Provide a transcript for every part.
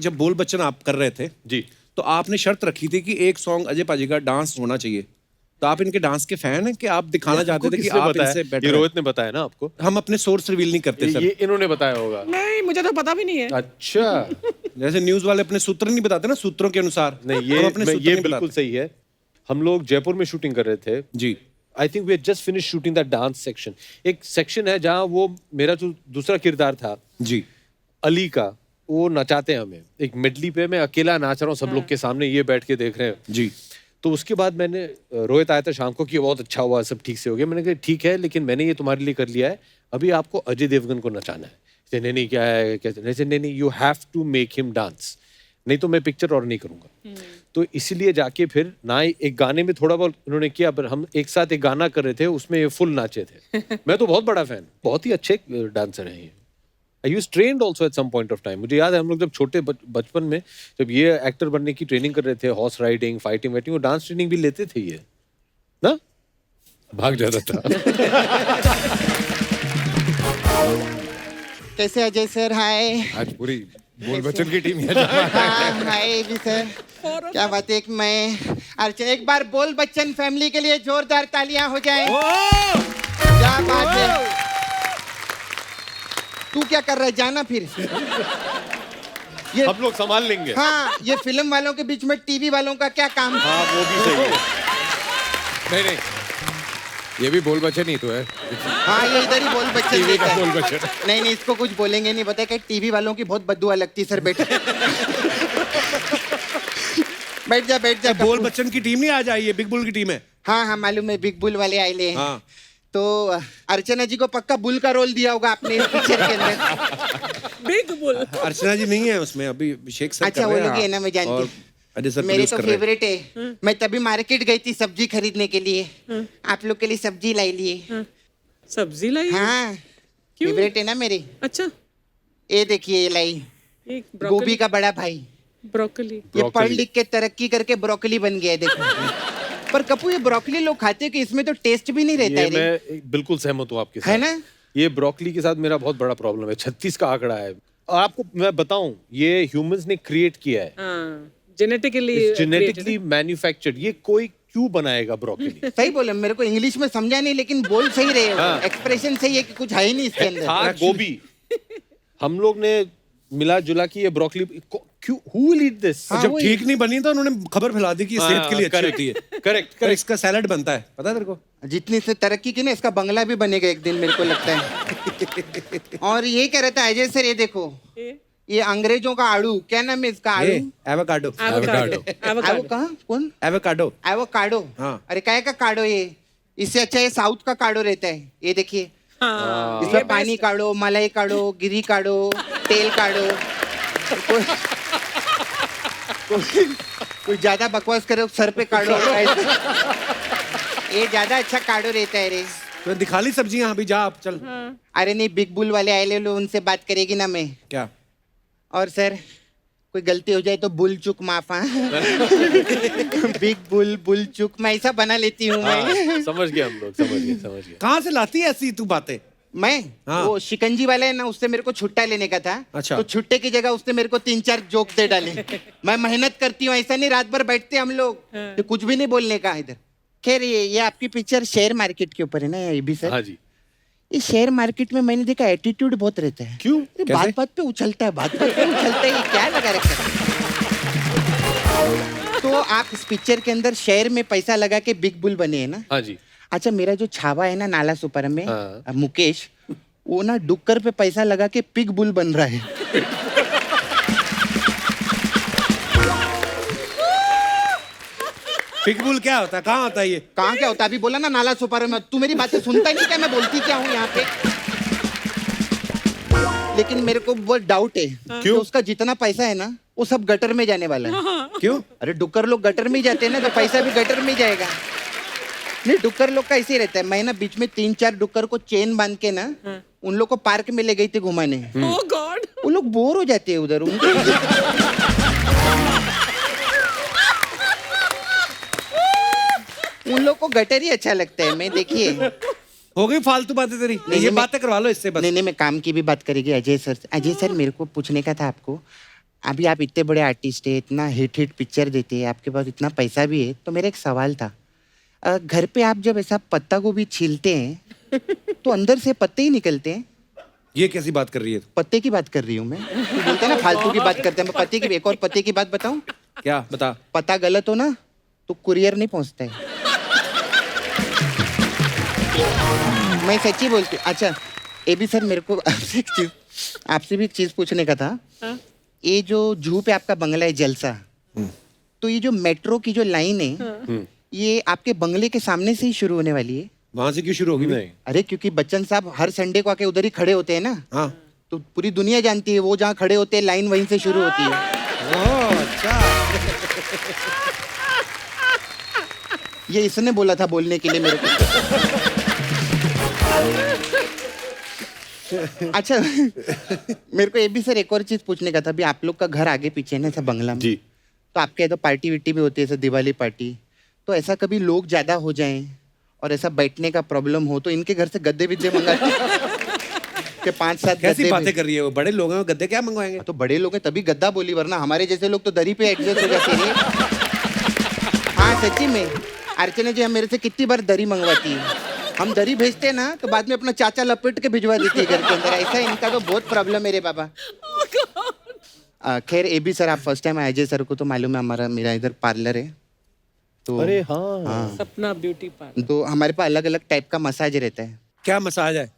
जब बोल बच्चन आप कर रहे थे जी तो आपने शर्त रखी थी कि एक सॉन्ग अजय पाजी का डांस होना चाहिए। तो आप इनके डांस के फैन हैं कि आप दिखाना चाहते थे कि किसने आप बताया? इनसे ये बेटर हैं? रोहित ने बताया ना आपको? हम अपने सोर्स रिवील नहीं करते सर। ये इन्होंने बताया होगा। नहीं, मुझे तो पता भी नहीं है। अच्छा जैसे न्यूज वाले अपने सूत्र नहीं बताते ना, सूत्रों के अनुसार। नहीं, हम अपने सूत्र ये नहीं बिल्कुल बताते। सही है। हम लोग जयपुर में शूटिंग कर रहे थे। जी I think we had just finish shooting that dance section. एक सेक्शन है जहाँ वो मेरा जो दूसरा किरदार था जी अली का, वो नचाते हैं हमें एक मेडली पे। मैं अकेला नाच रहा हूँ, सब लोग के सामने ये बैठ के देख रहे हैं। जी। तो उसके बाद मैंने रोहित आया था शाम को कि बहुत अच्छा हुआ, सब ठीक से हो गया। मैंने कहा ठीक है, लेकिन मैंने ये तुम्हारे लिए कर लिया है, अभी आपको अजय देवगन को नचाना है। कहते, नहीं नहीं क्या है, कहते नहीं नहीं, you have to make him dance, नहीं तो मैं पिक्चर और नहीं करूंगा। तो इसीलिए जाके फिर ना एक गाने में थोड़ा बहुत उन्होंने किया, पर हम एक साथ एक गाना कर रहे थे, उसमें ये फुल नाचे थे। मैं तो बहुत बड़ा फैन, बहुत ही अच्छे डांसर हैं ये। I use trained also at some point of time. मुझे याद है हम लोग जब छोटे बचपन में जब ये एक्टर बनने की ट्रेनिंग कर रहे थे, हॉर्स राइडिंग, फाइटिंग वाइटिंग, वो डांस ट्रेनिंग भी लेते थे ये ना, भाग जाता था। कैसे अजय सर? हाय। आज पूरी बोल बच्चन की टीम है। हाँ, हाय जी सर। क्या बात है कि मैं अर्चना, एक बार बोल बच्चन फैमिली के लिए जोरदार तालियां हो जाएं। क्या बात है। तू क्या कर रहा है? जाना फिर। ये हम लोग संभाल लेंगे। हाँ, ये फिल्म वालों के बीच में टीवी वालों का क्या काम? हाँ वो भी सही है। नहीं नहीं, ये भी बोल बच्चन ही तो है। हाँ, ये इधर ही बोल बच्चन टीवी देता का है। बोल बच्चन। नहीं नहीं, इसको कुछ बोलेंगे नहीं, बताए कि टीवी वालों की बहुत बददुआ लगती है सर। बेटा बैठ जा बैठ जा। बोल बच्चन की टीम नहीं आज आई है, बिग बुल की टीम है। हाँ हाँ मालूम है, बिग बुल वाले आए ले। हाँ। तो अर्चना जी को पक्का बुल का रोल दिया होगा आपने इस पिक्चर के अंदर। Big bull. अर्चना जी नहीं है उसमें, अभी अभिषेक सर अच्छा, कर वो रहे हैं। लोग ही है ना, मैं जानती और हूँ। अजय सर मेरे produce तो कर रहे हैं। फेवरेट है। मैं तभी मार्केट गई थी सब्जी खरीदने के लिए, आप लोग के लिए सब्जी लाई लिए। सब्जी लाई? हाँ, क्यों? फेवरेट है ना मेरे। अच्छा, ये देखिए, ये लाई एक गोभी का बड़ा भाई। ब्रोकली। ये पढ़ लिख के तरक्की करके ब्रोकली बन गया है, देखो। पर कपूर, ये ब्रोकली लोग खाते हैं कि इसमें तो टेस्ट भी नहीं रहता ये है रे। मैं बिल्कुल सहमत हूँ आपके साथ। है ना? ये ब्रोकली के साथ मेरा बहुत बड़ा प्रॉब्लम है। 36 का आंकड़ा है। और आपको मैं बताऊं, ये ह्यूमंस ने क्रिएट किया है, हाँ, जेनेटिकली जेनेटिकली मैन्युफैक्चर्ड। ये कोई क्यों बनाएगा ब्रोकली? सही बोले, मेरे को इंग्लिश में समझा नहीं, लेकिन बोल सही रहे हो। हाँ। एक्सप्रेशन सही है कि कुछ है ही नहीं इसके अंदर। था गोभी, हम लोग ने मिला जुला की ये ब्रोकली क्यों, who will eat this? हाँ, जब वही। ठीक नहीं बनी तो उन्होंने खबर फैला दी कि ये सेहत के लिए अच्छी correct, होती है। करेक्ट तो इसका सैलेड बनता है, पता है तेरे को? जितनी इसने तरक्की की ना, इसका बंगला भी बनेगा एक दिन, मेरे को लगता है। और ये कह रहा था अजय सर, ये देखो, ये अंग्रेजों का आड़ू, क्या नाम है इसका? आड़ू, एवोकाडो। एवोकाडो। आवो कहाँ? कौन? एवोकाडो। एवोकाडो। हाँ। अरे काय का काढ़ो ये? इससे अच्छा ये साउथ का काढ़ो रहता है। ये देखिए, हाँ, इसमें पानी काढ़ो, मलाई काढ़ो, गिरी काढ़ो, तेल काढ़ो। कोई ज्यादा बकवास करे सर पे काढ़ो। ये ज्यादा अच्छा काढ़ो रहता है रे। तो दिखा ली सब्जियां, अभी जा आप चल। अरे नहीं, बिग बुल वाले आए ले लो, उनसे बात करेगी ना मैं। क्या? और सर, कोई गलती हो जाए तो बुल चुक माफ। हाँ। बिग बुल, बुल चुक, मैं ऐसा बना लेती हूँ मैं। समझ गए हम लोग, समझ गए। कहाँ से लाती है ऐसी तू बातें? मैं हाँ। वो शिकंजी वाला है ना, उससे मेरे को छुट्टा लेने का था। अच्छा। तो छुट्टे की जगह उसने मेरे को 3-4 जोक दे डाले। मैं मेहनत करती हूँ, ऐसा नहीं रात भर बैठते हम लोग तो कुछ भी नहीं बोलने का इधर। खैर, ये आपकी पिक्चर शेयर मार्केट के ऊपर है ना, ये भी सर? हाँ जी। ये शेयर मार्केट में मैंने देखा एटीट्यूड बहुत रहता है। क्यों? अरे बात बात पे उछलता है, बात बात पे उछलता है, ये क्या लगा रखा है? तो आप इस पिक्चर के अंदर शेयर में पैसा लगा के बिग बुल बने हैं ना? हाँ जी। अच्छा, मेरा जो छावा है ना नाला सुपर में, हाँ। मुकेश, वो ना डुक्कर पे पैसा लगा के पिग बुल बन रहा है। पिग बुल क्या होता है? कहाँ होता है ये? कहाँ क्या होता है? अभी बोला ना नाला सुपर में। तू मेरी बातें सुनता नहीं क्या? मैं बोलती क्या हूँ यहाँ पे? लेकिन मेरे को बहुत डाउट है कि उसका जितना पैसा है ना, वो सब गटर में जाने वाला है। क्यों? अरे डुक्कर लोग गटर में ही जाते हैं ना, तो पैसा भी गटर में ही जाएगा। नहीं, डुक्कर लोग का ऐसे ही रहता है। मैं ना बीच में 3-4 डुक्कर को चेन बांध के ना, उन लोग को पार्क में ले गई थी घुमाने। ओह गॉड। वो लोग बोर हो जाते हैं उधर। उन लोग को गटर ही अच्छा लगता है। मैं देखिए, हो गई फालतू बातें तेरी। ये मैं- बातें करवा लो इससे बस। नहीं नहीं, मैं काम की भी बात करेगी अजय सर। अजय सर, मेरे को पूछने का था आपको, अभी आप इतने बड़े आर्टिस्ट हैं, इतना हिट पिक्चर देते हैं, आपके पास इतना पैसा भी है, तो मेरा एक सवाल था। घर पे आप जब ऐसा पत्ता गोभी छीलते हैं तो अंदर से पत्ते ही निकलते हैं? ये कैसी बात कर रही है? पत्ते की बात कर रही हूँ मैं। तू बोलता है ना फालतू की बात करते हैं, मैं पत्ते की एक और पत्ते की बात बताऊं? क्या बता? पता गलत हो ना तो कुरियर नहीं पहुंचता है। मैं सच्ची बोलती हूँ। अच्छा एबी सर, मेरे को आपसे भी एक चीज पूछने का था। हाँ? ये जो जूहू पे आपका बंगला है जलसा, तो ये जो मेट्रो की जो लाइन है, ये आपके बंगले के सामने से ही शुरू होने वाली है? वहां से क्यों शुरू होगी? नहीं, अरे क्योंकि बच्चन साहब हर संडे को आके उधर ही खड़े होते हैं ना, हाँ। तो पूरी दुनिया जानती है वो जहाँ खड़े होते हैं लाइन वहीं से शुरू होती है। ओह, अच्छा। ये इसने बोला था बोलने के लिए मेरे को। अच्छा मेरे को ये भी सर एक और चीज पूछने का था। अभी आप लोग का घर आगे पीछे है ना ऐसा बंगला में, जी। तो आपके यहाँ तो पार्टी विट्टी भी होती है, ऐसा दिवाली पार्टी, तो ऐसा कभी लोग ज्यादा हो जाएं और ऐसा बैठने का प्रॉब्लम हो तो इनके घर से गद्दे विद्दे मंगाते कि 5-7 कैसी गद्दे बातें कर रही है वो? बड़े लोग हैं, गद्दे क्या मंगवाएंगे? तो बड़े लोग हैं तभी गद्दा बोली, वरना हमारे जैसे लोग तो दरी पे एडजस्ट हो जाते हैं। हाँ सच्ची में अर्चना जी हम मेरे से कितनी बार दरी मंगवाती है। हम दरी भेजते हैं ना तो बाद में अपना चाचा लपेट के भिजवा देती है घर के अंदर। ऐसा इनका तो बहुत प्रॉब्लम है रे बाबा। खैर एबी सर, आप फर्स्ट टाइम आए। अजय सर को तो मालूम है हमारा मेरा इधर पार्लर है, तो अरे हाँ, सपना ब्यूटी पार्लर। तो हमारे पास अलग अलग टाइप का मसाज रहता है। क्या मसाज है?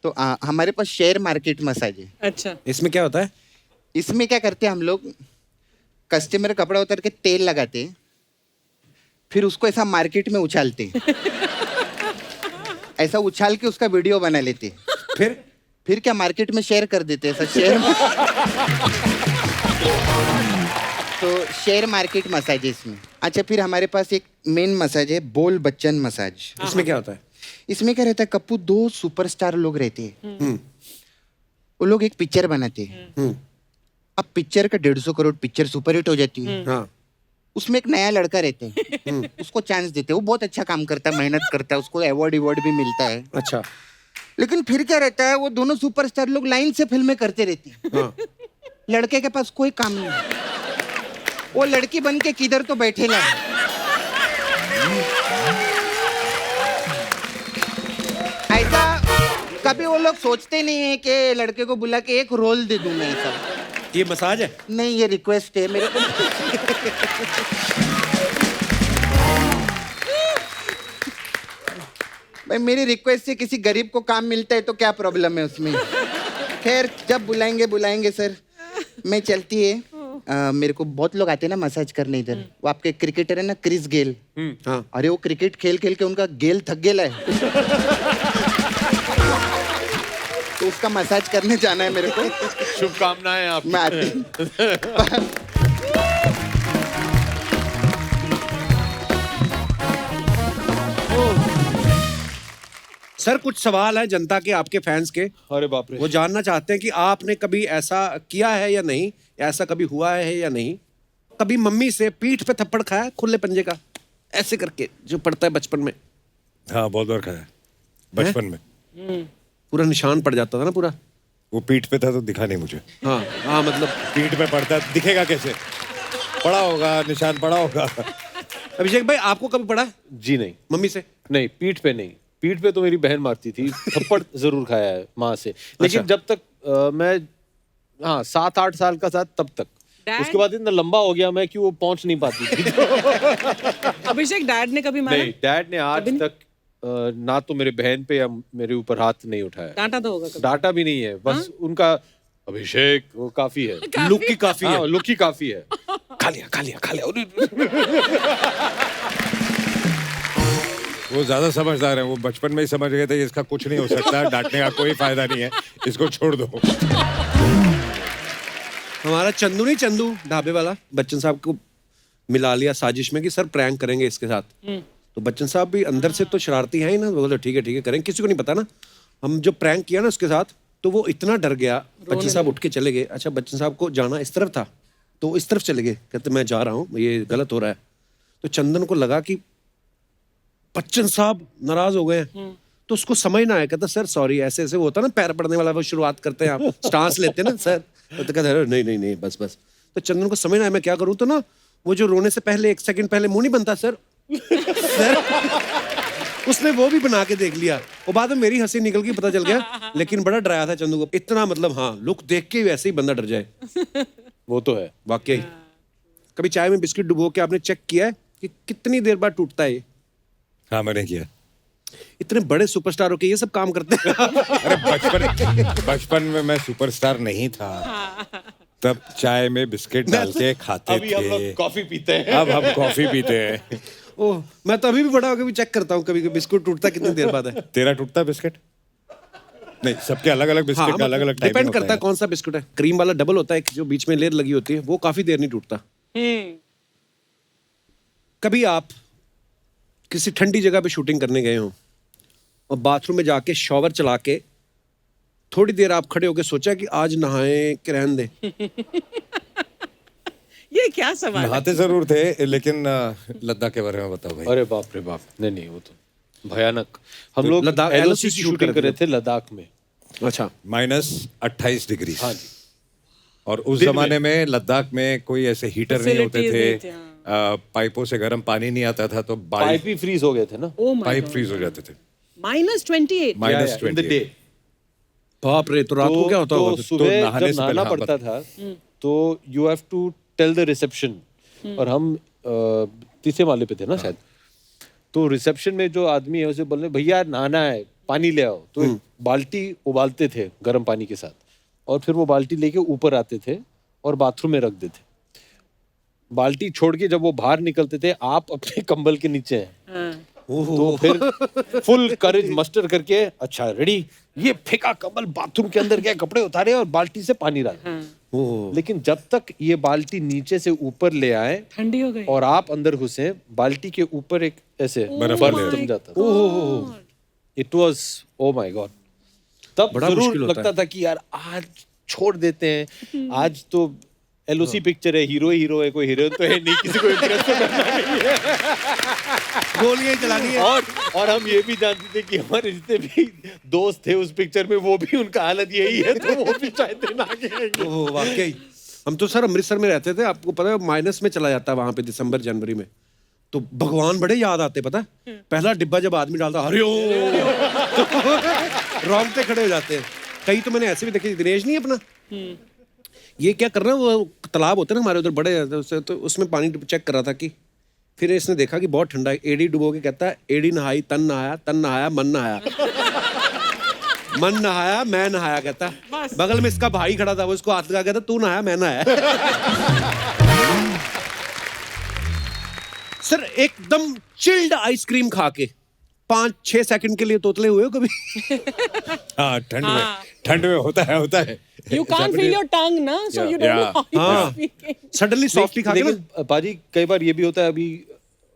तो हमारे पास शेयर मार्केट मसाज है। अच्छा, इसमें क्या होता है? इसमें क्या करते हैं हम लोग, कस्टमर कपड़ा उतर के तेल लगाते हैं, फिर उसको ऐसा मार्केट में उछालते हैं। ऐसा उछाल के उसका वीडियो बना लेते हैं, फिर क्या मार्केट में शेयर कर देते हैं। ऐसा शेयर तो शेयर मार्केट मसाज है इसमें। अच्छा फिर हमारे पास एक मेन मसाज है, बोल बच्चन मसाज। इसमें क्या होता है? इसमें क्या रहता है कप्पू, 2 सुपरस्टार लोग रहते हैं, वो लोग एक पिक्चर बनाते हैं। अब पिक्चर का 150 करोड़ पिक्चर सुपरहिट हो जाती है। हाँ। उसमें एक नया लड़का रहते हैं, उसको चांस देते हैं, वो बहुत अच्छा काम करता है, मेहनत करता है, उसको अवार्ड भी मिलता है। अच्छा। लेकिन फिर क्या रहता है, वो दोनों सुपरस्टार लोग लाइन से फिल्में करते रहते हैं। हाँ। लड़के के पास कोई काम नहीं है, वो लड़की बन के किधर तो बैठेला है। ऐसा कभी वो लोग सोचते नहीं है कि लड़के को बुला के एक रोल दे दूं मैं। ऐसा ये मसाज है? नहीं, ये रिक्वेस्ट है मेरे को। भाई मेरी रिक्वेस्ट से किसी गरीब को काम मिलता है तो क्या प्रॉब्लम है उसमें। खैर जब बुलाएंगे सर। मैं चलती है। मेरे को बहुत लोग आते हैं ना मसाज करने इधर। वो आपके क्रिकेटर है ना क्रिस गेल, हाँ। अरे वो क्रिकेट खेल खेल के उनका गेल थक गेला है। तो उसका मसाज करने जाना है मेरे को। शुभकामनाएं आप। मैं आती हूँ। सर कुछ सवाल है जनता के, आपके फैंस के। अरे बाप रे। वो जानना चाहते हैं कि आपने कभी ऐसा किया है या नहीं, ऐसा कभी हुआ है या नहीं? कभी मम्मी से पीठ पे थप्पड़ खाया है, खुले पंजे का, ऐसे करके जो पड़ता है बचपन में? हाँ बहुत बार खाया है बचपन में। पूरा निशान पड़ जाता था ना पूरा। वो पीठ पे था तो दिखा नहीं मुझे। हाँ हाँ, मतलब पीठ पे पड़ता दिखेगा कैसे? पड़ा होगा, निशान पड़ा होगा। अभिषेक भाई आपको कभी पड़ा है जी नहीं, मम्मी से? नहीं पीठ पे नहीं। पीठ पे तो मेरी बहन मारती थी, थप्पड़ जरूर खाया है माँ से, लेकिन अच्छा। जब तक मैं 7-8 साल का था तब तक। Dad? उसके बाद इतना लंबा हो गया मैं कि वो पहुंच नहीं पाती थी। अभिषेक डैड ने कभी मारा? नहीं, डैड ने आज तक ना तो मेरे बहन पे या मेरे ऊपर हाथ नहीं उठाया। डांटा तो होगा कभी? डांटा भी नहीं है, बस उनका अभिषेक वो काफी है, लुक की काफी है। लुक ही काफी है। खा लिया खा लिया खा लिया। वो ज्यादा समझदार है, वो बचपन में ही समझ गए थे इसका कुछ नहीं हो सकता, डांटने का कोई फायदा नहीं है, इसको छोड़ दो। हमारा चंदू नहीं, चंदू ढाबे वाला, बच्चन साहब को मिला लिया साजिश में कि सर प्रैंक करेंगे इसके साथ। तो बच्चन साहब भी अंदर से तो शरारती हैं ही ना, बोले ठीक है करेंगे, किसी को नहीं पता ना। हम जो प्रैंक किया ना उसके साथ, तो वो इतना डर गया, बच्चन साहब उठ के चले गए। अच्छा बच्चन साहब को जाना इस तरफ था तो इस तरफ चले गए, कहते मैं जा रहा हूँ, ये गलत हो रहा है। तो चंदन को लगा कि बच्चन साहब नाराज हो गए, तो उसको समझ ना आया, कहता सर सॉरी, ऐसे ऐसे वो होता ना पैर पड़ने वाला, वो शुरुआत करते हैं आप स्टांस लेते हैं ना सर, तो कहते नहीं नहीं नहीं बस बस। तो चंदन को समझ ना आया मैं क्या करूँ, तो ना वो जो रोने से पहले 1 सेकंड पहले मुंह नहीं बनता सर सर उसने वो भी बना के देख लिया और बाद में मेरी हंसी निकल गई, पता चल गया। लेकिन बड़ा डराया था चंदू को इतना, मतलब हाँ लुक देख के वैसे ही बंदा डर जाए। वो तो है। वाकई। कभी चाय में बिस्किट डुबो के आपने चेक किया है कि कितनी देर बाद टूटता है ये? हाँ मैंने किया। इतने बड़े सुपरस्टार होके ये सब काम करते हैं अरे बचपन में मैं सुपरस्टार नहीं था, तब चाय में बिस्किट डाल के खाते अभी हम लोग थे। कॉफी पीते हैं। अब हम कॉफी पीते हैं। ओह, मैं तो अभी भी बड़ा होकर भी चेक करता हूँ कभी कभी बिस्कुट टूटता कितनी देर बाद है। तेरा टूटता बिस्किट? नहीं, सबके अलग अलग बिस्किट का अलग अलग टाइमिंग डिपेंड होता करता है कौन सा बिस्कुट है। क्रीम वाला डबल होता है, जो बीच में लेयर लगी होती है, वो काफी देर नहीं टूटता। कभी आप किसी ठंडी जगह पे शूटिंग करने गए हो और बाथरूम में जाके शॉवर चला के थोड़ी देर आप खड़े होके सोचा कि आज नहाए कि रहने दे? ये क्या सवाल है? नहाते जरूर थे, लेकिन लद्दाख के बारे में बताओ भाई। अरे बाप रे बाप, नहीं वो तो भयानक। हम लोग लद्दाख एलओसी LOC की शूट शूटिंग कर रहे कर थे लद्दाख में। अच्छा। -28 डिग्री। हाँ जी। और उस जमाने में लद्दाख में कोई ऐसे हीटर नहीं होते Facilities नहीं थे, थे, पाइपों से गर्म पानी नहीं आता था, तो पाइप ही फ्रीज हो गए थे ना। Oh my pipe God. Freeze हो जाते थे। -28। in the day। बाप रे, तो रात को क्या होता तो होगा? सुबह नहाने जब से नहाना पहले, पड़ता था तो you have to tell the reception, और हम तीसरे माले पे थे ना शायद, तो रिसेप्शन में जो आदमी है उसे बोलने भैया नहाना है, पानी ले आओ। तो एक बाल्टी उबालते थे गर्म पानी के साथ, और फिर वो बाल्टी लेके ऊपर आते थे और बाथरूम में रख देते। बाल्टी छोड़ के जब वो बाहर निकलते थे, आप अपने कंबल के नीचे हैं, तो फिर फुल करेज मस्टर करके अच्छा रेडी, ये फेंका कंबल बाथरूम के अंदर गए, कपड़े उतारे और बाल्टी से पानी डाला। लेकिन जब तक ये बाल्टी नीचे से ऊपर ले आए ठंडी हो गई। और आप अंदर घुसे, बाल्टी के ऊपर एक ऐसे बर्फ बर्फ वाले। जम जाता था। It was oh my God. तब बड़ा जरूर मुश्किल होता लगता था कि यार आज छोड़ देते हैं, आज तो एलओसी पिक्चर है, हीरो हीरो है, कोई हीरोइन तो है नहीं, किसी को इम्प्रेस तो करना नहीं है। गोलियां ही चलानी है। और हम ये भी जानते थे कि हमारे जितने भी दोस्त थे उस पिक्चर में, वो भी उनका हालत यही है, तो वो भी शायद दिन आगे आएंगे। ओह वाकई। हम तो सर अमृतसर में रहते थे, आपको पता है माइनस में चला जाता है वहां पे दिसंबर जनवरी में, तो भगवान बड़े याद आते, पता है? पहला डिब्बा जब आदमी डालता हरिओ रोंगटे खड़े हो जाते हैं। कई तो मैंने ऐसे भी देखे, दिनेश नहीं अपना, ये क्या कर रहा है, वो तालाब होते हैं ना हमारे उधर बड़े, तो उसमें पानी चेक कर रहा था कि, फिर इसने देखा कि बहुत ठंडा है, एडी डुबो के कहता है एडी नहाई तन नहाया मन नहाया मन नहाया मैं नहाया, कहता बगल में इसका भाई खड़ा था, वो इसको हाथ लगा, कहता तू नहाया मैं नहाया। सर एकदम चिल्ड आइसक्रीम खा के 5-6 सेकंड के लिए तोतले हुए हो कभी? हाँ, ठंड में होता है। You can't feel your tongue ना, so you don't know how you are हाँ। speaking. सडनली सॉफ्टी खा के ना, लेकिन पाजी कई बार ये भी होता है, अभी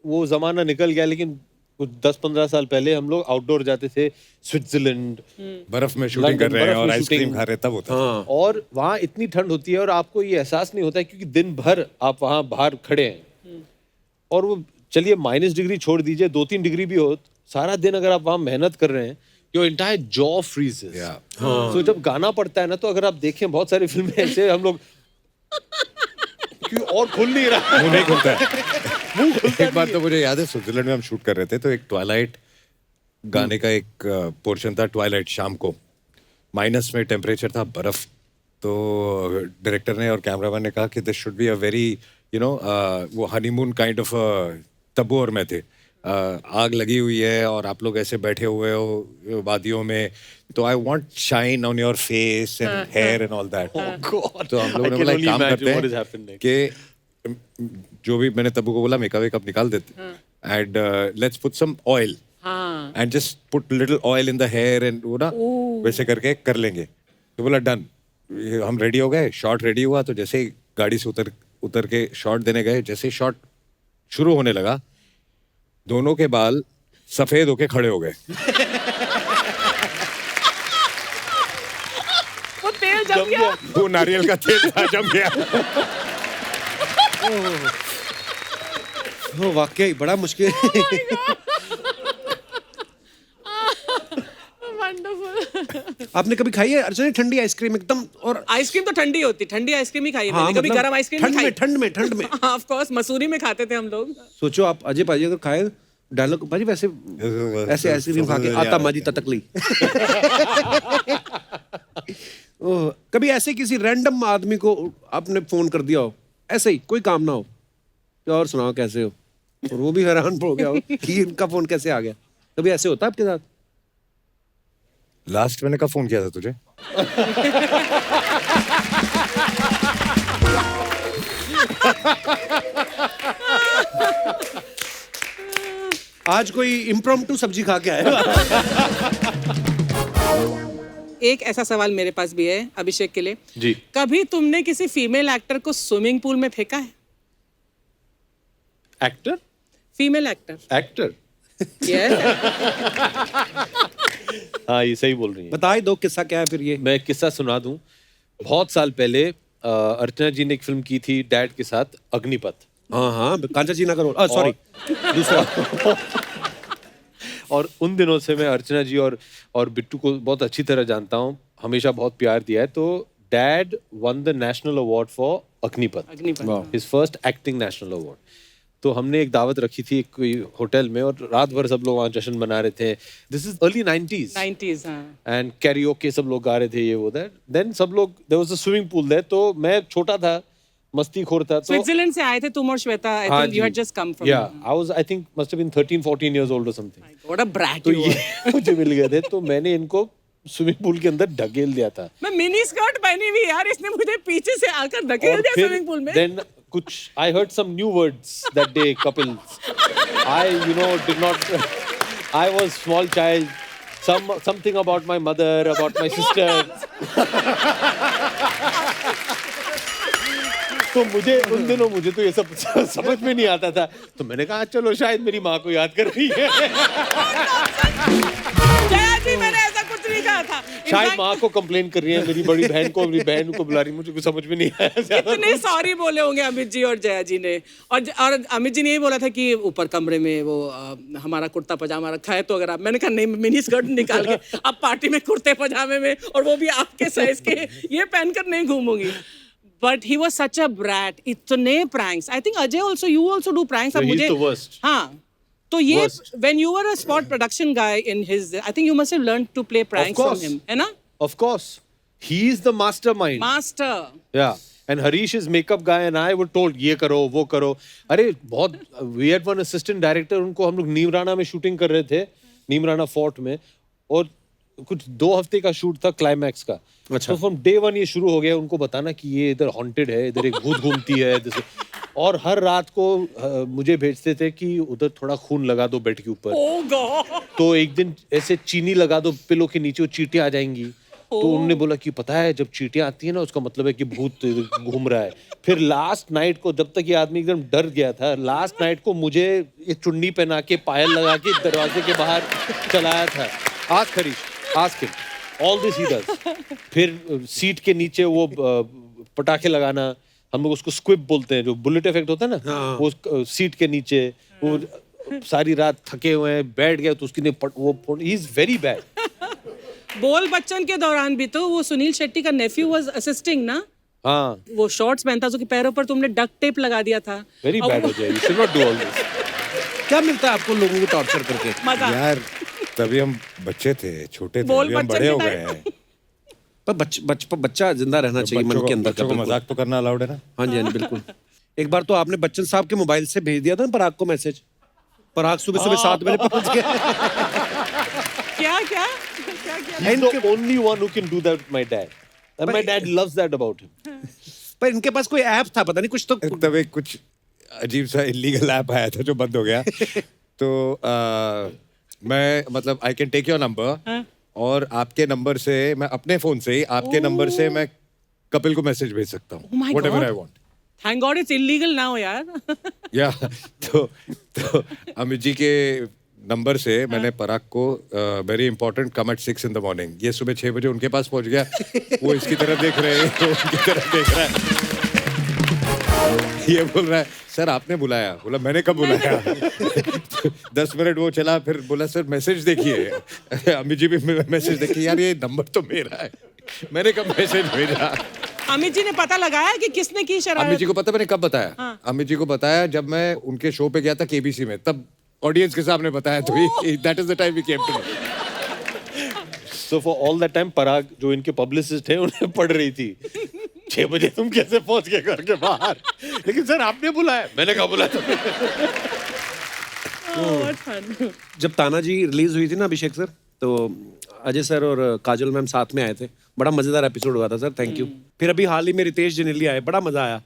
वो जमाना निकल गया, लेकिन कुछ 10-15 साल पहले हम लोग आउटडोर जाते थे, स्विट्जरलैंड, बर्फ में शूटिंग कर रहे हैं बर्फ में और आइसक्रीम शूटिंग। खा रहे हैं, तब होता है। हाँ और वहाँ इतनी ठंड होती है और आपको ये एहसास नहीं होता है, क्योंकि दिन भर आप वहाँ बाहर खड़े हैं, और वो चलिए माइनस डिग्री छोड़ दीजिए, 2-3 डिग्री भी हो, सारा दिन अगर आप वहाँ मेहनत कर रहे हैं, योर एंटायर जॉ फ्रीजेस। तो जब गाना पड़ता है ना, तो अगर आप देखें बहुत सारी फिल्में ऐसे हम लोग क्यों और खुल नहीं रहा, मुंह नहीं खुलता है। एक बार तो मुझे याद है, स्विट्जरलैंड में हम शूट कर रहे थे, तो एक ट्वाइलाइट गाने का एक पोर्शन था, ट्वाइलाइट शाम को, माइनस में टेम्परेचर था, बर्फ। तो डायरेक्टर ने और कैमरामैन ने कहा कि this should be a very वो हनीमून काइंड ऑफ, तब्बू और मैं थे, आग लगी हुई है और आप लोग ऐसे बैठे हुए हो वादियों में, तो I want shine on your face and hair and all that. तो हम लोगों ने बोला एक काम करते हैं कि जो भी मैंने तब्बू को बोला, मेकअप वेकअप निकाल देते and let's put some oil and just put little oil in the hair and वो ना वैसे करके कर लेंगे। तो बोला डन। हम रेडी हो गए, शॉट रेडी हुआ, तो जैसे ही गाड़ी से उतर के शॉट देने गए, जैसे ही शॉट शुरू होने लगा, दोनों के बाल सफेद होके खड़े हो गए। वो तेल जम गया। वो नारियल का तेल था, जम गया। वो वाकई बड़ा मुश्किल। Wonderful. आपने कभी खाई है अर्चना ठंडी आइसक्रीम एकदम? और आइसक्रीम तो ठंडी होती, ठंडी आइसक्रीम ही खाई है हाँ, मैंने, कभी मतलब गरम आइसक्रीम नहीं खाई। ठंड में ऑफ कोर्स मसूरी में खाते थे हम लोग। सोचो आप अजय पाजी अगर खाए डायलॉग भाजी वैसे ऐसे आइसक्रीम खा के आता माजी ततकली। ओह, कभी ऐसे किसी रैंडम आदमी को आपने फोन कर दिया हो, ऐसे ही कोई काम ना हो, तो और सुनाओ कैसे हो, और वो भी हैरान हो गया हो कि इनका फोन कैसे आ गया? कभी ऐसे होता है आपके साथ? लास्ट मैंने कब फोन किया था तुझे? आज कोई इम्प्रॉम्प्टू सब्जी खा के आया। एक ऐसा सवाल मेरे पास भी है अभिषेक के लिए। जी। कभी तुमने किसी फीमेल एक्टर को स्विमिंग पूल में फेंका है? Actor? Female actor. Actor? Yes. हाँ, ये सही बोल रही है। बताए दो किस्सा क्या है फिर ये। मैं किस्सा सुना दूं। बहुत साल पहले अर्चना जी ने एक फिल्म की थी डैड के साथ, अग्निपथ। हाँ हाँ, कांचा जी ना करो, सॉरी दूसरा। और उन दिनों से मैं अर्चना जी और बिट्टू को बहुत अच्छी तरह जानता हूँ, हमेशा बहुत प्यार दिया है। तो dad won the national award for Agnipath, his first acting national award. तो हमने एक दावत रखी थी कोई होटल में, और रात भर सब लोग वहाँ जश्न मना रहे थे। This is early 90s and karaoke सब लोग गा रहे थे, ये वो दैट। देन सब लोग, there was a swimming pool there. तो मैं छोटा था, मस्ती खोर था। तो स्विट्जरलैंड से आए थे तुम और श्वेता। I think you had just come from. Yeah I was, I think must have been 13-14 years old और समथिंग। व्हाट अ ब्रैट तो यू ये मुझे मिल गए थे, तो मैंने इनको स्विमिंग पूल के अंदर ढकेल दिया था। मैं मिनी स्कर्ट पहनी हुई यार, इसने मुझे पीछे से आकर धकेल दिया स्विमिंग पूल में। देन कुछ I heard some new words that day, couples. I did not, I was small child, something about my mother, about my sister. तो मुझे उन दिनों तो ये सब समझ में नहीं आता था। तो मैंने कहा चलो शायद मेरी माँ को याद कर रही है। जया जी, मैंने ऐसा कुछ नहीं कहा था। शायद माँ को कंप्लेन कर रही है, मेरी बड़ी बहन को, मेरी बहन को बुला रही है। मुझे कुछ समझ में नहीं आया ज्यादा। इतने सॉरी बोले होंगे अमित जी और जया जी ने। और अमित जी ने यही बोला था कि ऊपर कमरे में वो हमारा कुर्ता पजामा रखा है, तो अगर आप, मैंने कहा नहीं, मिनी स्कर्ट निकाल के अब पार्टी में कुर्ते पजामे में, और वो भी आपके साइज के, ये पहनकर नहीं घूमूंगी। But he was such a brat. इतने pranks. I think Ajay also, you also do pranks. अब he's मुझे, the worst. हाँ, तो ये Worst. when you were a sport production guy in his, I think you must have learned to play pranks from course. him, है ना? Of course, he is the mastermind. Master. Yeah. And Harish is makeup guy and I were told ये करो वो करो। अरे बहुत, we had one assistant director, उनको हम लोग नीमराना में शूटिंग कर रहे थे, नीमराना फोर्ट में, और कुछ 2 हफ्ते का शूट था क्लाइमैक्स का। अच्छा। तो फ्रॉम डे 1 ये शुरू हो गया उनको बताना कि ये इधर हॉन्टेड है, इधर एक भूत घूमती है जैसे। और हर रात को मुझे भेजते थे कि उधर थोड़ा खून लगा दो बेड के ऊपर। Oh God. तो एक दिन ऐसे चीनी लगा दो पिलो के नीचे, वो चींटियां आ जाएंगी। तो उन्होंने बोला कि पता है जब चींटियां आती है ना, उसका मतलब है कि भूत घूम रहा है। फिर लास्ट नाइट को, जब तक ये आदमी एकदम डर गया था, लास्ट नाइट को मुझे ये चुन्नी पहना के, पायल लगा के दरवाजे के बाहर चलाया था। Ask Harish, ask him, all this he does. फिर सीट के नीचे वो पटाखे लगाना, हम लोग उसको स्क्विब बोलते हैं, जो बुलेट इफेक्ट होता है ना, वो सीट के नीचे। वो सारी रात थके हुए हैं, बैठ गया तो उसकी वो, ही इज वेरी बैड। बोल बच्चन के दौरान भी तो वो सुनील शेट्टी का नेफ्यू वाज असिस्टिंग ना। हाँ, वो शॉर्ट्स पहनता, उसके पैरों पर तुमने डक्ट टेप लगा दिया था। वेरी बैड हो जाए, you should not do all this. क्या मिलता है आपको लोगों को टॉर्चर करके? मजा। यार तभी हम बच्चे थे, छोटे थे, बोल अभी हम बच्चन बड़े हो के गए टाइम। हैं। पर बच्चा जिंदा रहना चाहिए मन के अंदर का। बच्चों को बिल्कुल। मजाक तो करना अलाउड है ना। हाँ जी, हाँ जी, बिल्कुल। एक बार तो आपने बच्चन साहब के मोबाइल से भेज दिया था ना पराग को मैसेज। पराग सुबह सुबह 7 बजे पहुंच गया। क्या क्या He's the only one who can do that with my dad. And my dad loves that about him. पर इनके पास कोई ऐप था, पता नहीं कुछ तो। तब एक कुछ अजीब सा इलीगल ऐप आया था जो बंद हो गया। तो मैं मतलब I can take your number, और आपके नंबर से, मैं अपने फोन से ही आपके नंबर से मैं कपिल को मैसेज भेज सकता हूँ, Oh my whatever God. I want. Thank God it's illegal now यार। या तो अमित जी के नंबर से मैंने पराग को very important, come at 6 in the morning, ये सुबह 6 बजे उनके पास पहुंच गया। वो इसकी तरफ देख रहे हैं, तो उनकी तरफ देख रहा है। ये बोल रहा है सर आपने बुलाया। बोला मैंने कब बुलाया? 10 मिनट वो चला, फिर बोला सर मैसेज देखिए। अमित जी भी मैसेज देखिए। यार ये नंबर तो मेरा है, मैंने कब मैसेज भेजा? अमित जी ने पता लगाया कि किसने की अमित शरारत? जी को पता मैंने कब बताया? हाँ। अमित जी को बताया जब मैं उनके शो पे गया था केबीसी में, तब ऑडियंस के सामने बताया, तो that is the time we came to know. So for all that time Parag जो इनके पब्लिसिस्ट है उन्हें पढ़ रही थी 6 बजे तुम कैसे पहुंच गए घर के बाहर, लेकिन सर आपने बुलाया, मैंने कहा बुलाया तुम्हें? Oh, what fun. जब तानाजी रिलीज हुई थी ना अभिषेक सर, तो अजय सर और काजल मैम साथ में आए थे, बड़ा मजेदार एपिसोड हुआ था सर, थैंक यू। फिर अभी हाल ही में रितेश जनेली आए, बड़ा मजा आया।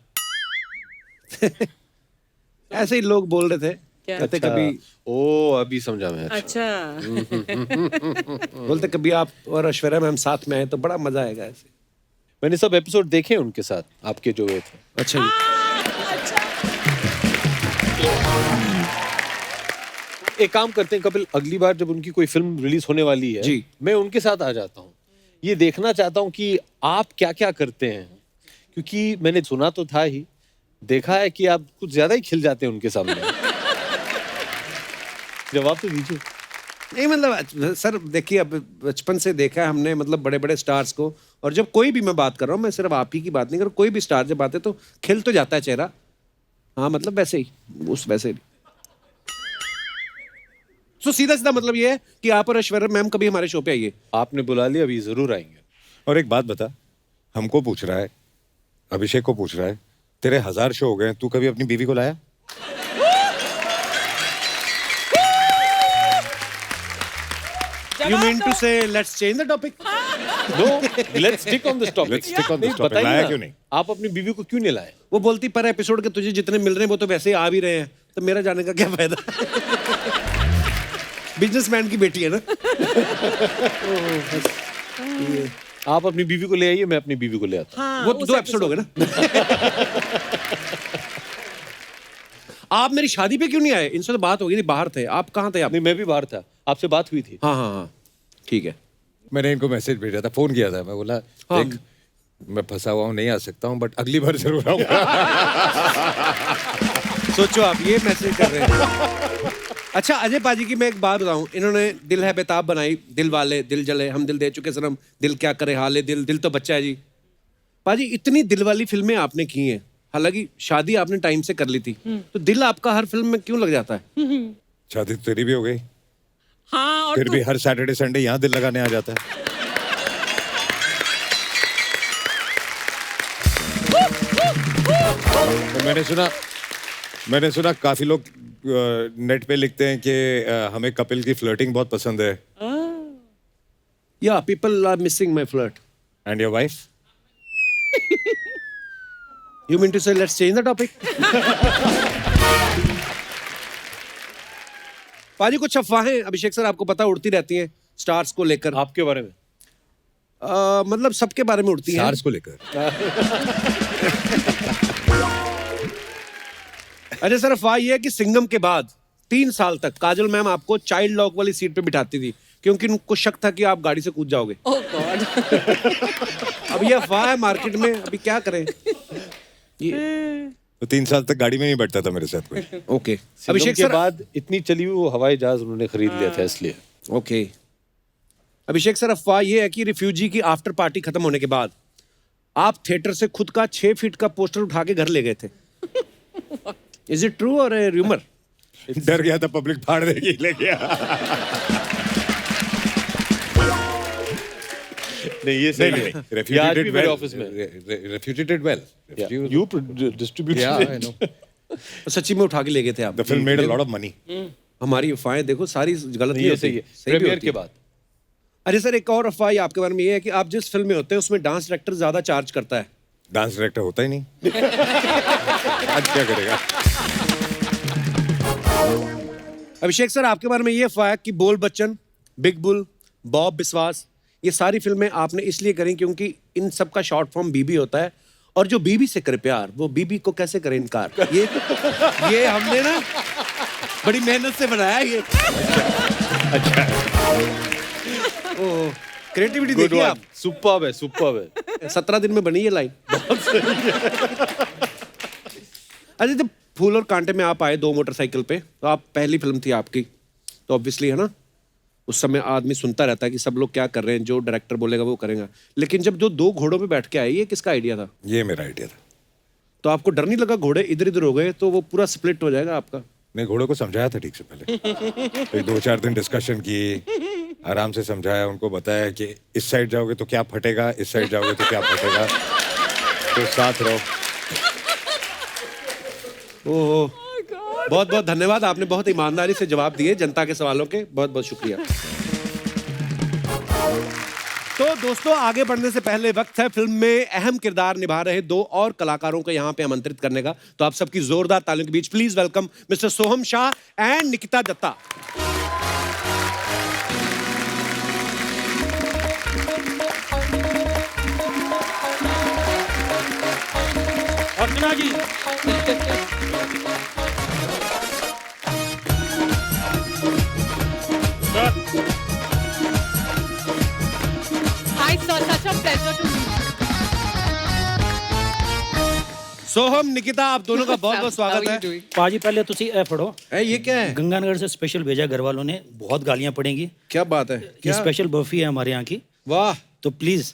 ऐसे ही लोग बोल रहे थे, क्या? कहते कभी ओ अभी समझा मैं। अच्छा। बोलते कभी आप और ऐश्वर्या मैम साथ में आए तो बड़ा मजा आएगा ऐसे। मैंने सब एपिसोड देखे उनके साथ, आपके जो हुए थे। अच्छा जी। एक काम करते हैं कपिल, अगली बार जब उनकी कोई फिल्म रिलीज होने वाली है जी। मैं उनके साथ आ जाता हूँ, ये देखना चाहता हूँ कि आप क्या क्या करते हैं, क्योंकि मैंने सुना तो था ही, देखा है कि आप कुछ ज्यादा ही खिल जाते हैं उनके सामने। जवाब तो दीजिए। नहीं मतलब सर देखिए, अब बचपन से देखा है हमने, मतलब बड़े बड़े स्टार्स को, और जब कोई भी मैं बात कर रहा हूँ, मैं सिर्फ आप ही की बात नहीं कर रहा, कोई भी स्टार जब आते तो खिल तो जाता है चेहरा। हाँ मतलब वैसे ही, उस वैसे ही। तो सीधा सीधा मतलब ये है कि आप और ऐश्वर्या मैम कभी हमारे शो पे आइए। आपने बुला लिया, अभी जरूर आएंगे। और एक बात बता, हमको पूछ रहा है, अभिषेक को पूछ रहा है, तेरे 1000 शो हो गए, तू कभी अपनी बीवी को लाया? You mean to say let's change the topic? No, let's stick on this topic. Let's stick on this topic. बताइए लाया ना, क्यों नहीं? आप अपनी बीवी को क्यों नहीं लाए? वो बोलती पर एपिसोड के तुझे जितने मिल रहे हैं वो तो वैसे ही आ भी रहे हैं, तो मेरा जाने का क्या फायदा? बिजनेसमैन की बेटी है ना। आप अपनी बीवी को ले आइए, मैं अपनी बीवी को ले आता हूँ। हाँ, वो उस 2 एपिसोड हो गए ना। आप मेरी शादी पे क्यों नहीं आए? इनसे तो बात हो गई थी, बाहर थे आप, कहाँ थे आप? नहीं, मैं भी बाहर था, आपसे बात हुई थी। हाँ हाँ हाँ ठीक है। मैंने इनको मैसेज भेजा था, फोन किया था, मैं बोला हाँ। देख मैं फंसा हुआ हूँ, नहीं आ सकता हूँ, बट अगली बार जरूर आऊंगा। सोचो आप ये मैसेज कर रहे हैं। अच्छा अजय पाजी की मैं एक बात बताऊं, इन्होंने दिल है बेताब बनाई, दिल वाले, दिल जले, हम दिल दे चुके सनम, दिल क्या करे हाले दिल, दिल तो बच्चा है जी। पाजी इतनी दिल वाली फिल्में आपने की हैं, हालांकि शादी आपने टाइम से कर ली थी, तो दिल आपका हर फिल्म में क्यों लग जाता है? शादी तो तेरी भी हो गई, हाँ, और फिर भी हर सैटरडे संडे यहाँ दिल लगाने आ जाता है। तो मैंने सुना काफी लोग नेट पे लिखते हैं कि हमें कपिल की फ्लर्टिंग बहुत पसंद है। या people are missing my flirt. And your wife? You mean to say let's change the topic? पाजी कुछ अफवाहें अभिषेक सर आपको पता उड़ती रहती हैं स्टार्स को लेकर। आपके बारे में? मतलब सबके बारे में उड़ती हैं। स्टार्स को लेकर? अरे सर अफवाह ये है कि सिंघम के बाद 3 साल तक काजल मैम आपको चाइल्ड लॉक वाली सीट पे बिठाती थी, क्योंकि उनको शक था कि आप गाड़ी से कूद जाओगे। ओह गॉड। अब ये अफवाह है मार्केट में, अभी क्या करें? ये तो 3 साल तक गाड़ी में नहीं बैठता था मेरे साथ कोई। ओके अभिषेक अभिषेक के सर बाद इतनी चली हुई वो हवाई जहाज उन्होंने खरीद लिया था, इसलिए। ओके अभिषेक सर अफवाह ये है कि रिफ्यूजी की आफ्टर पार्टी खत्म होने के बाद आप थिएटर से खुद का 6 फीट का पोस्टर उठा के घर ले गए थे। इज इट ट्रू और र्यूमर? डर गया था पब्लिक फाड़ देगी, ले गया। नहीं ये सही है। ये आज भी मेरे ऑफिस में। Refuted well. You distributed Yeah, I it. know. सच्ची में उठा के ले गए थे आप? The film made a lot of money. हमारी अफवाहें देखो सारी गलत नहीं ये होती, सही है। सही भी प्रीमियर होती के है। बाद अरे सर एक और अफवाह आपके बारे में ये है कि आप जिस फिल्म में होते हैं उसमें डांस डायरेक्टर ज्यादा चार्ज करता है। डांस डायरेक्टर होता ही नहीं। आज क्या करेगा? अभिषेक सर आपके बारे में ये अफवाह है कि बोल बच्चन, बिग बुल, बॉब बिस्वास, ये सारी फिल्में आपने इसलिए करी क्योंकि इन सब का शॉर्ट फॉर्म बीबी होता है, और जो बीबी से करे प्यार वो बीबी को कैसे करे इनकार। ये हमने ना बड़ी मेहनत से बनाया ये। अच्छा क्रिएटिविटी देखिए आप, सुपर्ब है, सुपर्ब है। 17 दिन में बनी ये लाइन। अच्छा जब फूल और कांटे में आप आए 2 मोटरसाइकिल पे, तो आप पहली फिल्म थी आपकी, तो ऑब्वियसली है ना, उस समय आदमी सुनता रहता है कि सब लोग क्या कर रहे हैं, जो डायरेक्टर बोलेगा वो करेगा। लेकिन जब जो 2 घोड़ों पे बैठ के आए, ये किसका आइडिया था? ये मेरा आइडिया था। तो आपको डर नहीं लगा घोड़े इधर इधर हो गए तो वो पूरा स्प्लिट हो जाएगा आपका? मैं घोड़ों को समझाया था ठीक से पहले, फिर 2-4 दिन डिस्कशन की, आराम से समझाया, उनको बताया कि इस साइड जाओगे तो क्या फटेगा, इस साइड जाओगे तो क्या फटेगा, तो साथ रहो। ओहो, बहुत बहुत धन्यवाद, आपने बहुत ईमानदारी से जवाब दिए जनता के सवालों के, बहुत बहुत शुक्रिया। तो दोस्तों, आगे बढ़ने से पहले वक्त है फिल्म में अहम किरदार निभा रहे 2 और कलाकारों को यहाँ पे आमंत्रित करने का। तो आप सबकी जोरदार तालियों के बीच please welcome mister Soham Shah and Nikita Dutta. Archana ji, Hi, sir. Such a pleasure to meet you. Soham, Nikita, आप दोनों का बहुत बहुत स्वागत है। पाजी पहले तुसी ए फड़ो। ये क्या है? गंगानगर से स्पेशल भेजा घर वालों ने, बहुत गालियां पड़ेंगी। क्या बात है? ये स्पेशल बर्फी है हमारे यहाँ की, वाह, तो प्लीज।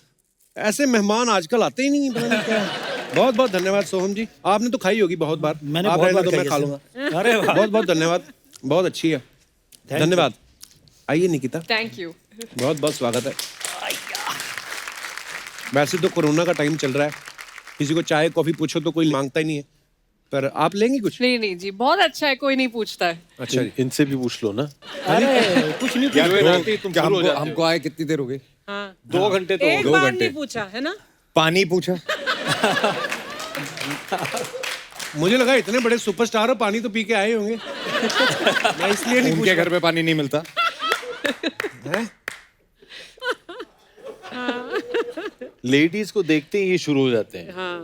ऐसे मेहमान आजकल आते ही नहीं, पता नहीं क्या है। बहुत बहुत धन्यवाद सोहम जी, आपने तो खाई होगी बहुत बार। मैंने आप बहुत रहने बार दो, मैं खाई खा है, लूंगा। अरे वाह। बहुत बहुत धन्यवाद, बहुत अच्छी है, धन्यवाद। आइए निकिता, Thank you. बहुत बहुत स्वागत है। वैसे तो कोरोना का टाइम चल रहा है, किसी को चाय कॉफी पूछो तो कोई मांगता ही नहीं है, पर आप लेंगी कुछ? नहीं नहीं जी, बहुत अच्छा है, कोई नहीं पूछता है। अच्छा जी। इनसे भी पूछ लो ना। अरे कुछ नहीं क्या पूछो। तुम क्या शुरू हो हमको जाते हो। हमको आए कितनी देर हो गई? हाँ। 2 घंटे तो एक 2 बार घंटे। नहीं पूछा है ना? पानी पूछा? मुझे लगा इतने बड़े सुपरस्टार हो, पानी तो पी के आए होंगे। मैं इसलिए नहीं उनके घर पे पानी नहीं मिलता। है? लेडीज को देखते ही ये शुरू हो जाते हैं। हाँ।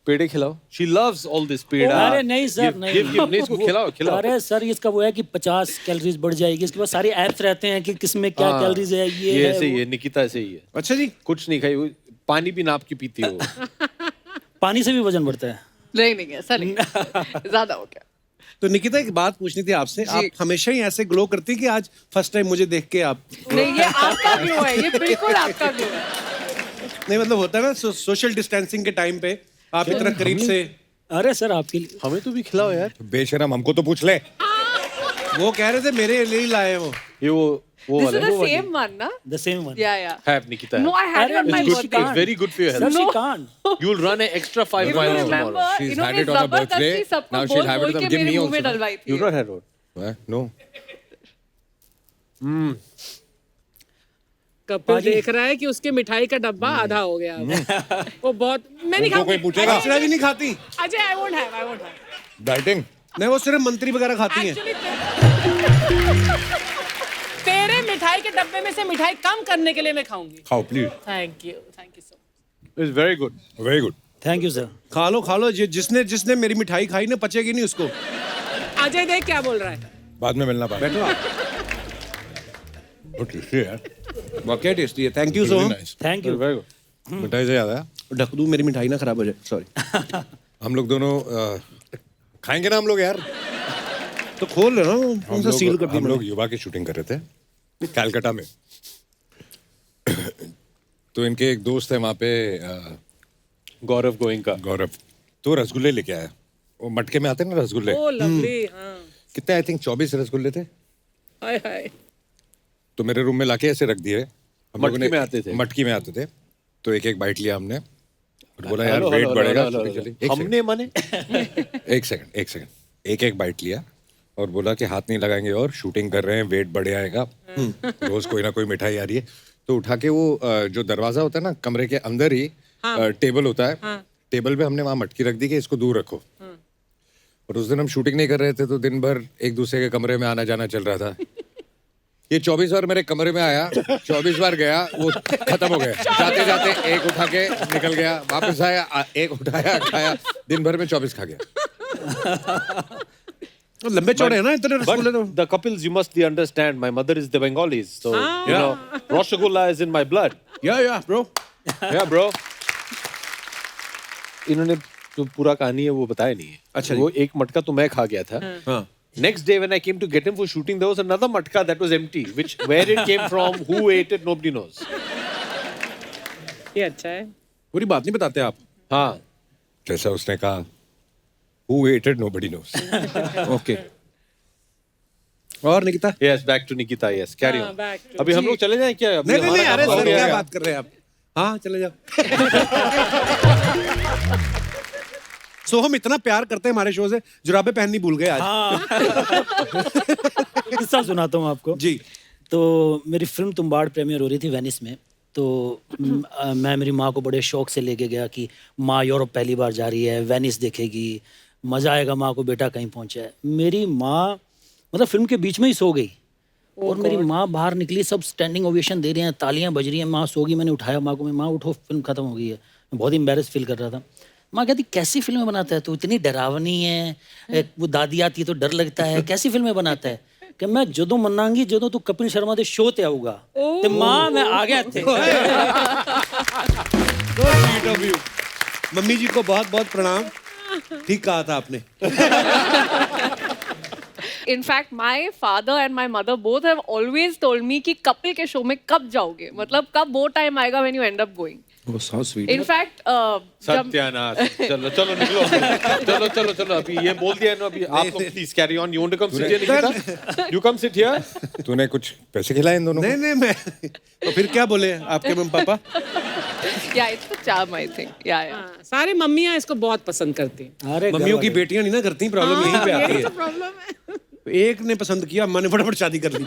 पेड़े खिलाओ। She loves all this पेड़ा। अरे नहीं सर, नहीं। नहीं, इसको खिलाओ खिलाओ। अरे सर, इसका वो है कि 50 कैलोरीज बढ़ जाएगी, इसके बाद सारे ऐप्स रहते हैं कि किसमें क्या हाँ, कैलोरीज है, ये है, ऐसे ही वो। है, निकिता ऐसे ही है। अच्छा जी। कुछ नहीं खाई, वो पानी भी नाप के पीती हो। पानी से भी वजन बढ़ता है। नहीं नहीं ऐसा नहीं, ज्यादा हो गया। तो निकिता, एक बात पूछनी थी आपसे, आप हमेशा ही ऐसे ग्लो करती कि आज फर्स्ट टाइम मुझे देख के आप? नहीं, ये आपका ग्लो है, ये बिल्कुल आपका ग्लो है। नहीं, मतलब होता है ना सोशल डिस्टेंसिंग के टाइम पे आप इतना करीब से। अरे सर, आपके लिए। हमें तो भी खिलाओ यार। बेशरम, हमको तो पूछ ले। वो कह रहे थे मेरे लिए ही लाए हैं वो। ये वो This वाला is the same one, na? The same one. Yeah, yeah. है Nikita. No, I had it on It's my It's good. birthday. It's very good for your Sir, health. she No. can't. You'll run an extra 5 You miles remember, tomorrow. She's इन्होंने had it on her जबरदस्ती birthday. सबको Now she'll बोल have it बोल on- के give मेरे me मुंह में also. डलवाई थी। You've not had one. No. Kapil देख रहा है कि उसके मिठाई का डब्बा आधा हो गया है। वो बहुत, मैं नहीं उनको कोई खाऊंगी। पूछेगा? अर्चना जी नहीं खाती? Ajay, I won't have, I won't have. Dieting? नहीं, वो सिर्फ मंत्री वगैरह खाती हैं। Actually, तेरे मिठाई के डब्बे में से मिठाई कम करने के लिए मैं खाऊंगी। खाओ please. Thank you so much. It's very good. Very good. Thank you sir. खा लो, जिसने मेरी मिठाई खाई ना, पचेगी नहीं उसको। अजय देख क्या बोल रहा है। बाद में मिलना पाएगा। बैठो आप। बहुत टेस्टी है यार। वाकई टेस्टी है, thank you so Really much. nice. Thank you. Very good. मिठाई से याद आया, ढक दूं, मेरी मिठाई ना खराब हो जाए, सॉरी। हम लोग दोनों खाएंगे ना हम लोग यार। तो खोल लेना, कौन सा सील कर दी हम लोग मैंने? युवा की शूटिंग कर रहे थे कलकत्ता में। तो इनके एक दोस्त है वहाँ पे, गौरव गोइंका। गौरव, तो रसगुल्ले लेके आया। वो मटके में आते हैं ना रसगुल्ले, ओ लवली, हाँ। कितने, आई थिंक 24 रसगुल्ले थे। हाय हाय। तो मेरे रूम में लाके ऐसे रख दिए। हम लोगों मटकी में आते थे? मटकी में आते थे। तो एक एक बाइट लिया हमने और बोला यार हेलो, वेट हेलो, बढ़ेगा। हेलो, shooting हेलो, चली। एक हमने माने एक सेकंड एक एक बाइट लिया और बोला कि हाथ नहीं लगाएंगे और शूटिंग कर रहे हैं, वेट बढ़े आएगा। रोज कोई ना कोई मिठाई आ रही है। तो उठा के वो जो दरवाजा होता है ना कमरे के अंदर ही, टेबल होता है, टेबल पे हमने वहां मटकी रख दी कि इसको दूर रखो। और उस दिन हम शूटिंग नहीं कर रहे थे, तो दिन भर एक दूसरे के कमरे में आना जाना चल रहा था। ये 24 बार मेरे कमरे में आया, 24 बार गया, वो खत्म हो गया। जाते जाते एक उठा के निकल गया, वापस आया, एक उठाया खाया, दिन भर में 24 खा गया। लंबे चौड़े हैं ना इतने रसगुल्ले तो। But the couples, you must understand, my mother is the Bengalis, so you know, Rasgulla is in my blood. या ब्रो। Yeah, bro. इन्होंने जो पूरा कहानी है वो बताया नहीं है। अच्छा जी। वो एक मटका तो मैं खा गया था। हाँ Next day when I came to get him for shooting, there was another matka that was empty. Which where it came from, who ate it, nobody knows. ये अच्छा है। पूरी बात नहीं बताते आप। हाँ, जैसा उसने कहा who ate it nobody knows. Okay और Nikita? yes, back to Nikita. Yes, carry हाँ, on. back to- अभी हम लोग चले जाएं क्या? अभी नहीं हमारा अरे काम तो हो सर गया क्या है। बात कर रहे हैं आप? हाँ चले जाओ। सो हम इतना प्यार करते हैं हमारे शो से, जुराबे पहननी भूल गए आज। किस्सा सुनाता हूँ आपको। जी। तो मेरी फिल्म तुम्बाड़ प्रीमियर हो रही थी वेनिस में। तो मैं मेरी माँ को बड़े शौक से लेके गया कि माँ यूरोप पहली बार जा रही है, वेनिस देखेगी, मज़ा आएगा माँ को, बेटा कहीं पहुँचा है। मेरी माँ मतलब फिल्म के बीच में ही सो गई और मेरी माँ बाहर निकली, सब स्टैंडिंग ओवेशन दे रहे हैं, तालियां बज रही हैं, माँ सो गई। मैंने उठाया माँ को, मैं माँ उठो फिल्म खत्म हो गई है। मैं बहुत एम्बेरस फील कर रहा था। माँ कहती कैसी फिल्में बनाता है तू, इतनी डरावनी है, वो दादी आती है तो डर लगता है, कैसी फिल्में बनाता है? कि मैं जदों मनांगी जदों तू कपिल शर्मा के शो ते आऊगा ते माँ मैं आ गया थे। मम्मी जी को बहुत बहुत प्रणाम, ठीक कहा था आपने। In fact, my father and my mother both have always told me कि कपिल के शो में कब जाओगे, मतलब कब वो टाइम आएगा when you end up going. वो सो स्वीट। In fact, जब सत्यानाश। चलो चलो निकलो। चलो चलो चलो अभी ये बोल दिया है ना, अभी आप लोग please carry on. You want to come sit here Nikita? You come sit here. तूने कुछ पैसे खिलाए इन दोनों को? नहीं मैं तो फिर क्या बोले आपके mummy papa? yeah, it's the charm I think. Yeah. हाँ, सारी मम्मियाँ इसको बहुत पसंद करती हैं। अरे मम्मियों की बेटियां नहीं ना करती, प्रॉब्लम यहीं पे आती यही है। तो प्रॉब्लम है। एक ने पसंद किया, अम्मा ने फटाफट शादी कर ली।